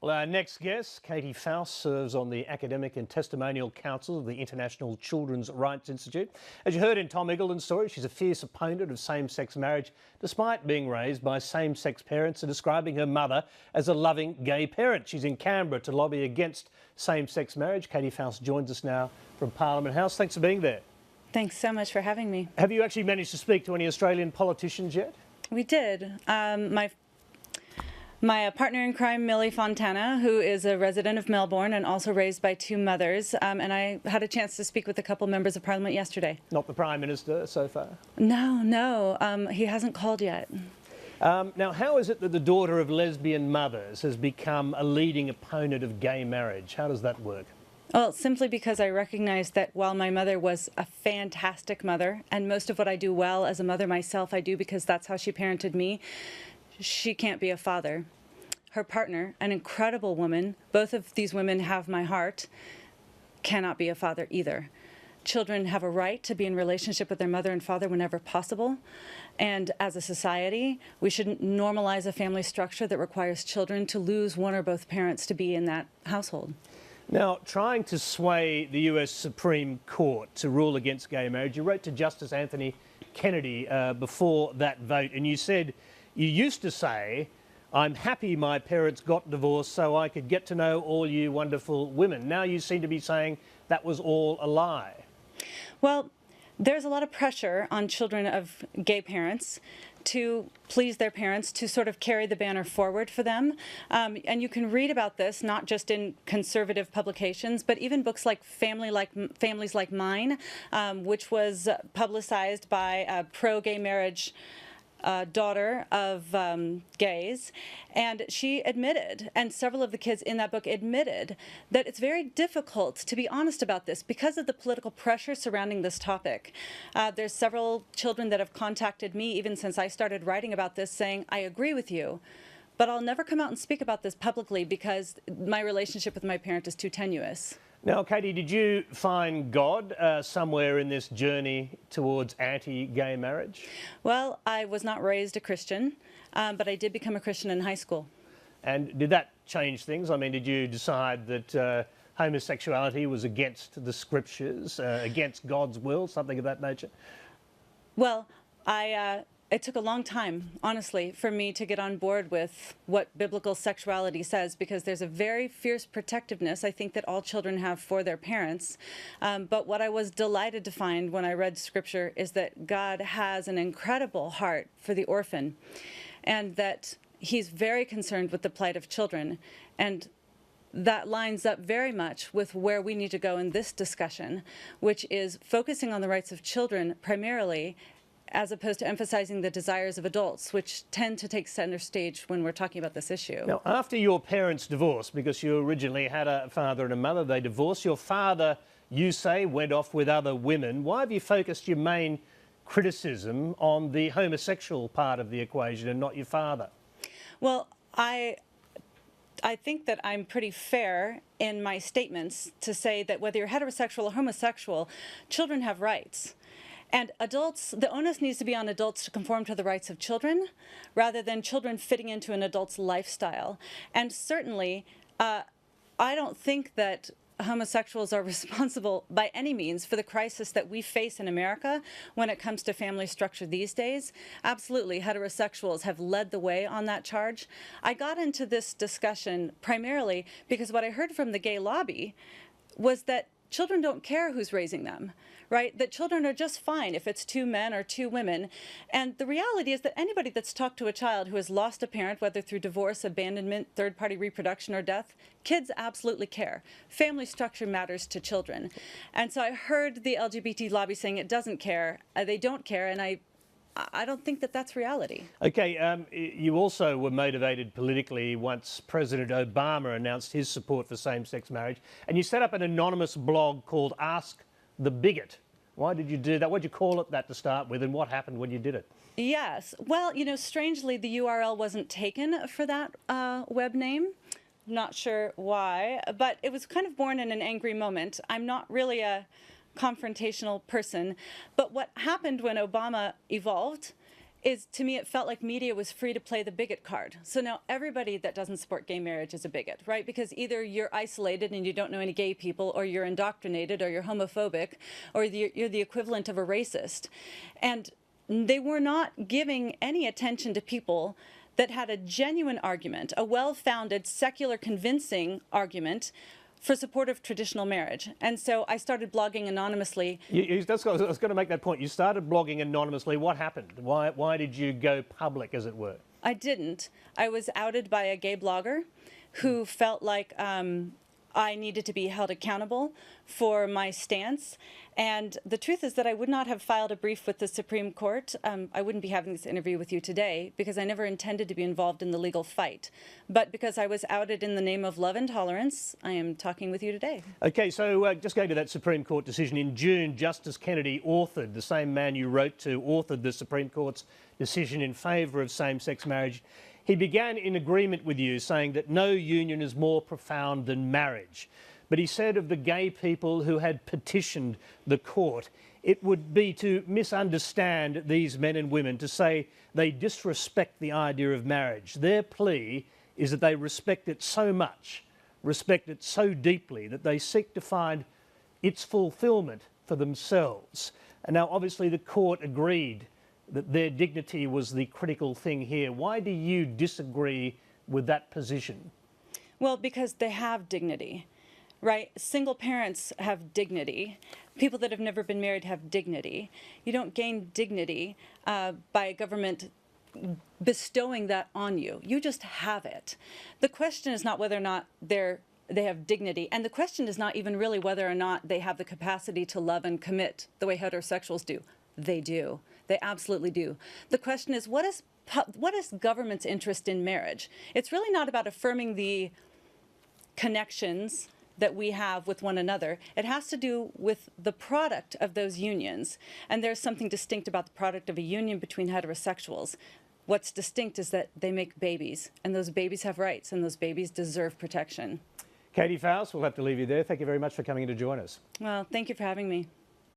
Well, our next guest, Katy Faust, serves on the Academic and Testimonial Council of the International Children's Rights Institute. As you heard in Tom Eagleton's story, she's a fierce opponent of same-sex marriage, despite being raised by same-sex parents and describing her mother as a loving gay parent. She's in Canberra to lobby against same-sex marriage. Katy Faust joins us now from Parliament House. Thanks for being there. Thanks so much for having me. Have you actually managed to speak to any Australian politicians yet? We did. My partner in crime, Millie Fontana, who is a resident of Melbourne and also raised by two mothers, and I had a chance to speak with a couple members of Parliament yesterday. Not the Prime Minister so far? No, he hasn't called yet. Now, how is it that the daughter of lesbian mothers has become a leading opponent of gay marriage? How does that work? Well, simply because I recognize that while my mother was a fantastic mother, and most of what I do well as a mother myself I do because that's how she parented me, she can't be a father. Her partner, an incredible woman, both of these women have my heart, cannot be a father either. Children have a right to be in relationship with their mother and father whenever possible. And as a society, we shouldn't normalize a family structure that requires children to lose one or both parents to be in that household. Now, trying to sway the US Supreme Court to rule against gay marriage, you wrote to Justice Anthony Kennedy before that vote, and you said, you used to say, I'm happy my parents got divorced so I could get to know all you wonderful women. Now you seem to be saying that was all a lie. Well, there's a lot of pressure on children of gay parents to please their parents, to sort of carry the banner forward for them. And you can read about this not just in conservative publications, but even books like Families Like Mine, which was publicized by a pro-gay marriage daughter of gays, and she admitted, and several of the kids in that book admitted, that it's very difficult to be honest about this because of the political pressure surrounding this topic. There's several children that have contacted me even since I started writing about this saying, I agree with you, but I'll never come out and speak about this publicly because my relationship with my parent is too tenuous. Now, Katy, did you find God somewhere in this journey towards anti-gay marriage? Well, I was not raised a Christian, but I did become a Christian in high school. And did that change things? I mean, did you decide that homosexuality was against the scriptures, against God's will, something of that nature? Well, it took a long time, honestly, for me to get on board with what biblical sexuality says, because there's a very fierce protectiveness, I think, that all children have for their parents. But what I was delighted to find when I read Scripture is that God has an incredible heart for the orphan, and that He's very concerned with the plight of children. And that lines up very much with where we need to go in this discussion, which is focusing on the rights of children primarily, as opposed to emphasizing the desires of adults, which tend to take center stage when we're talking about this issue. Now, after your parents divorced, because you originally had a father and a mother, they divorced. Your father, you say, went off with other women. Why have you focused your main criticism on the homosexual part of the equation and not your father? Well, I think that I'm pretty fair in my statements to say that whether you're heterosexual or homosexual, children have rights. And adults, the onus needs to be on adults to conform to the rights of children rather than children fitting into an adult's lifestyle. And certainly, I don't think that homosexuals are responsible by any means for the crisis that we face in America when it comes to family structure these days. Absolutely, heterosexuals have led the way on that charge. I got into this discussion primarily because what I heard from the gay lobby was that children don't care who's raising them, right? That children are just fine if it's two men or two women. And the reality is that anybody that's talked to a child who has lost a parent, whether through divorce, abandonment, third-party reproduction, or death, kids absolutely care. Family structure matters to children. And so I heard the LGBT lobby saying it doesn't care, they don't care, and I don't think that that's reality. Okay, you also were motivated politically once President Obama announced his support for same-sex marriage, and you set up an anonymous blog called Ask the Bigot. Why did you do that? What did you call it that to start with, and what happened when you did it? Yes, well, you know, strangely, the URL wasn't taken for that web name. Not sure why, but it was kind of born in an angry moment. I'm not really a confrontational person, but what happened when Obama evolved is, to me, it felt like media was free to play the bigot card. So now everybody that doesn't support gay marriage is a bigot, right? Because either you're isolated and you don't know any gay people, or you're indoctrinated, or you're homophobic, or you're the equivalent of a racist. And they were not giving any attention to people that had a genuine argument, a well-founded, secular, convincing argument for support of traditional marriage. And so I started blogging anonymously. I was going to make that point. You started blogging anonymously. What happened? Why did you go public, as it were? I didn't. I was outed by a gay blogger who felt like I needed to be held accountable for my stance. And the truth is that I would not have filed a brief with the Supreme Court. I wouldn't be having this interview with you today because I never intended to be involved in the legal fight. But because I was outed in the name of love and tolerance, I am talking with you today. Okay, so just going to that Supreme Court decision in June, Justice Kennedy authored, the same man you wrote to, authored the Supreme Court's decision in favour of same-sex marriage. He began in agreement with you, saying that no union is more profound than marriage. But he said of the gay people who had petitioned the court, it would be to misunderstand these men and women, to say they disrespect the idea of marriage. Their plea is that they respect it so much, respect it so deeply, that they seek to find its fulfilment for themselves. And now, obviously, the court agreed that their dignity was the critical thing here. Why do you disagree with that position? Well, because they have dignity, right? Single parents have dignity. People that have never been married have dignity. You don't gain dignity by a government bestowing that on you. You just have it. The question is not whether or not they have dignity, and the question is not even really whether or not they have the capacity to love and commit the way heterosexuals do. They do. They absolutely do. The question is, what is government's interest in marriage? It's really not about affirming the connections that we have with one another. It has to do with the product of those unions. And there's something distinct about the product of a union between heterosexuals. What's distinct is that they make babies, and those babies have rights, and those babies deserve protection. Katy Faust, we'll have to leave you there. Thank you very much for coming in to join us. Well, thank you for having me.